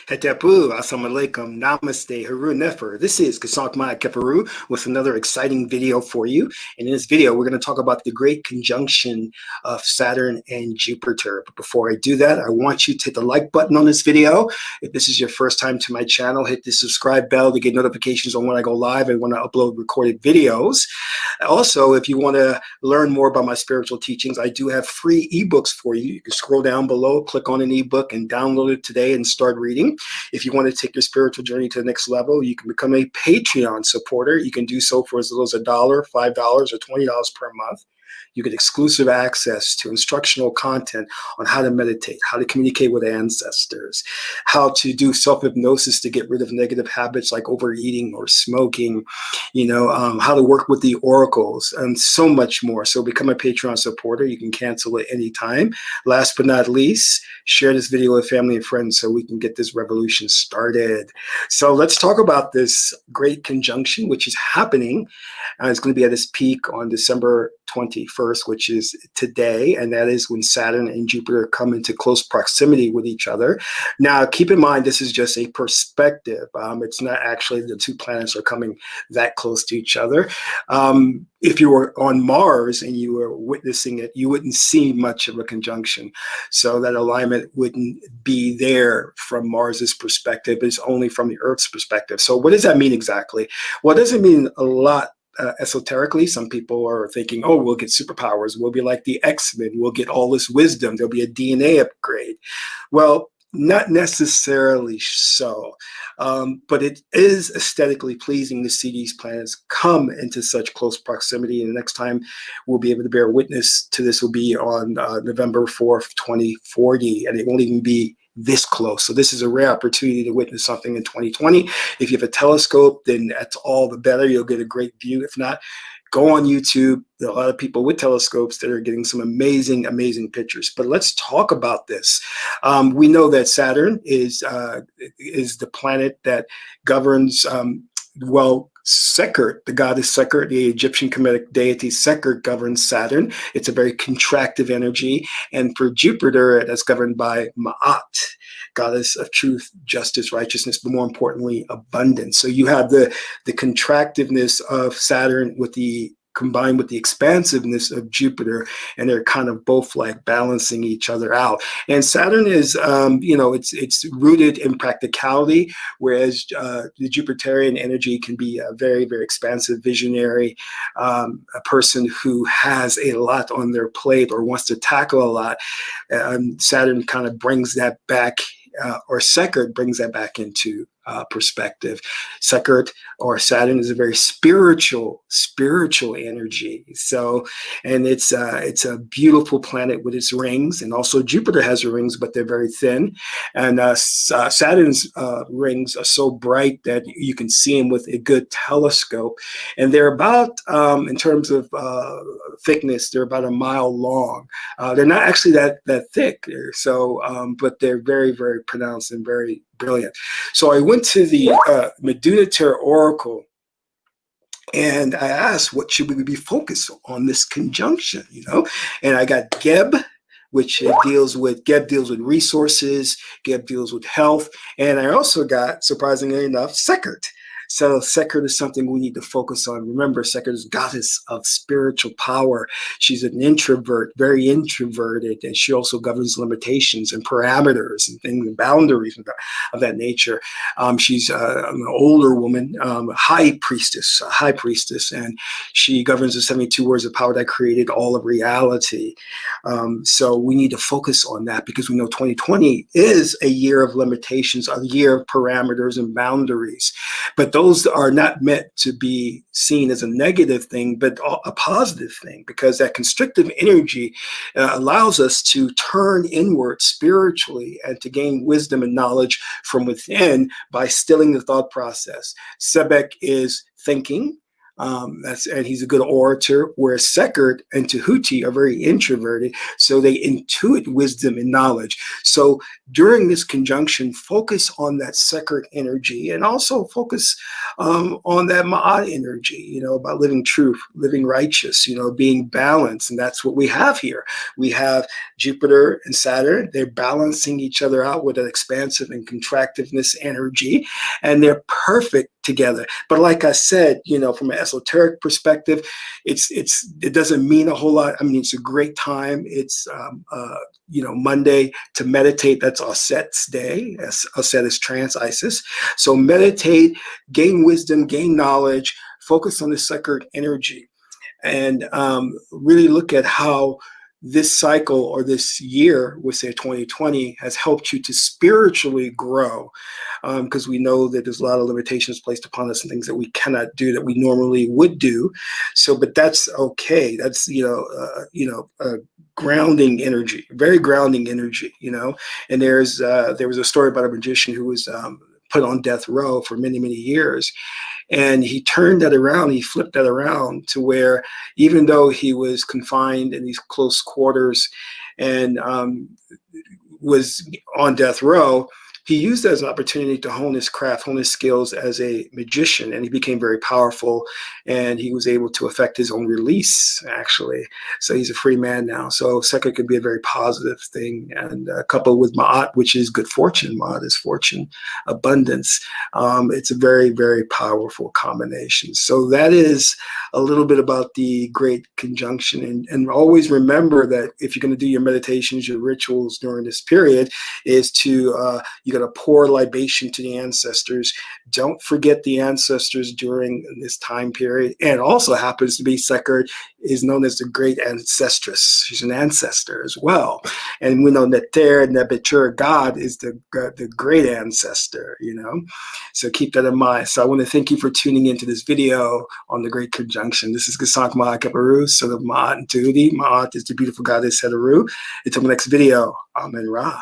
Hetapu, Assalamu alaikum, Namaste, Haru Nefer. This is Kasak Maya Kefaru with another exciting video for you. And in this video, we're going to talk about the great conjunction of Saturn and Jupiter. But before I do that, I want you to hit the like button on this video. If this is your first time to my channel, hit the subscribe bell to get notifications on when I go live and when I upload recorded videos. Also, if you want to learn more about my spiritual teachings, I do have free ebooks for you. You can scroll down below, click on an ebook, and download it today and start reading. If you want to take your spiritual journey to the next level, you can become a Patreon supporter. You can do so for as little as $1, $5, or $20 per month. You get exclusive access to instructional content on how to meditate, how to communicate with ancestors, how to do self-hypnosis to get rid of negative habits like overeating or smoking, how to work with the oracles, and so much more. So become a Patreon supporter. You can cancel at any time. Last but not least, share this video with family and friends so we can get this revolution started. So let's talk about this great conjunction, which is happening. It's going to be at its peak on December 21st, which is today, and that is when Saturn and Jupiter come into close proximity with each other. Now, keep in mind, this is just a perspective. It's not actually the two planets are coming that close to each other. If you were on Mars and you were witnessing it, you wouldn't see much of a conjunction. So that alignment wouldn't be there from Mars's perspective. It's only from the Earth's perspective. So what does that mean exactly? Well, it doesn't mean a lot. Esoterically, some people are thinking, oh, we'll get superpowers. We'll be like the X-Men. We'll get all this wisdom. There'll be a DNA upgrade. Well, not necessarily so, but it is aesthetically pleasing to see these planets come into such close proximity. And the next time we'll be able to bear witness to this will be on November 4th, 2040, and it won't even be this close. So this is a rare opportunity to witness something in 2020. If you have a telescope, then that's all the better. You'll get a great view. If not, go on YouTube. There are a lot of people with telescopes that are getting some amazing, amazing pictures. But let's talk about this. We know that Saturn is the planet that governs, Sekert, the goddess Sekert, the Egyptian Kemetic deity Sekert governs Saturn. It's a very contractive energy. And for Jupiter, that's governed by Ma'at, goddess of truth, justice, righteousness, but more importantly, abundance. So you have the contractiveness of Saturn combined with the expansiveness of Jupiter, and they're kind of both like balancing each other out. And Saturn is, it's rooted in practicality, whereas the Jupiterian energy can be a very, very expansive, visionary, a person who has a lot on their plate or wants to tackle a lot. Saturn kind of brings that back, or Sekert brings that back into perspective. Sekert or Saturn is a very spiritual energy. So, and it's a beautiful planet with its rings, and also Jupiter has rings, but they're very thin. And Saturn's rings are so bright that you can see them with a good telescope. And they're about, in terms of thickness, they're about a mile long. They're not actually that thick. So, but they're very, very pronounced and very brilliant. So I went to the Meduniter Oracle, and I asked, what should we be focused on this conjunction, And I got Geb, which deals with resources. Geb deals with health. And I also got, surprisingly enough, Sekert. So Sekert is something we need to focus on. Remember, Sekert is goddess of spiritual power. She's an introvert, very introverted, and she also governs limitations and parameters and things and boundaries of that nature. She's an older woman, high priestess, and she governs the 72 words of power that created all of reality. So we need to focus on that because we know 2020 is a year of limitations, a year of parameters and boundaries. But those are not meant to be seen as a negative thing, but a positive thing, because that constrictive energy allows us to turn inward spiritually and to gain wisdom and knowledge from within by stilling the thought process. Sebek is thinking. And he's a good orator, whereas Sekert and Tahuti are very introverted, so they intuit wisdom and knowledge. So during this conjunction, focus on that Sekert energy and also focus on that Ma'at energy, about living truth, living righteous, being balanced. And that's what we have here. We have Jupiter and Saturn. They're balancing each other out with an expansive and contractiveness energy, and they're perfect together. But like I said, from an esoteric perspective, it doesn't mean a whole lot. I mean, it's a great time. It's Monday to meditate. That's Auset's day. Auset is trans Isis. So meditate, gain wisdom, gain knowledge, focus on the Sekert energy, and really look at how this cycle or this year, we say 2020, has helped you to spiritually grow, because we know that there's a lot of limitations placed upon us and things that we cannot do that we normally would do. So, but that's okay. That's grounding energy, very grounding energy. And there was a story about a magician who was put on death row for many, many years. And he turned that around, he flipped that around to where even though he was confined in these close quarters and was on death row, he used that as an opportunity to hone his craft, hone his skills as a magician, and he became very powerful, and he was able to affect his own release, actually. So he's a free man now. So Sekert could be a very positive thing, and coupled with Ma'at, which is good fortune. Ma'at is fortune, abundance. It's a very, very powerful combination. So that is a little bit about the Great Conjunction, and always remember that if you're going to do your meditations, your rituals during this period, is to you got to pour libation to the ancestors. Don't forget the ancestors during this time period. And also happens to be Sekert is known as the great ancestress. She's an ancestor as well. And we know Neter, Nebetur, God is the great ancestor, So keep that in mind. So I want to thank you for tuning into this video on the Great Conjunction. This is Gasak Ma'at Keperu, son of Ma'at and Tahuti. Ma'at is the beautiful goddess Heteru. Until the next video, Amen Ra.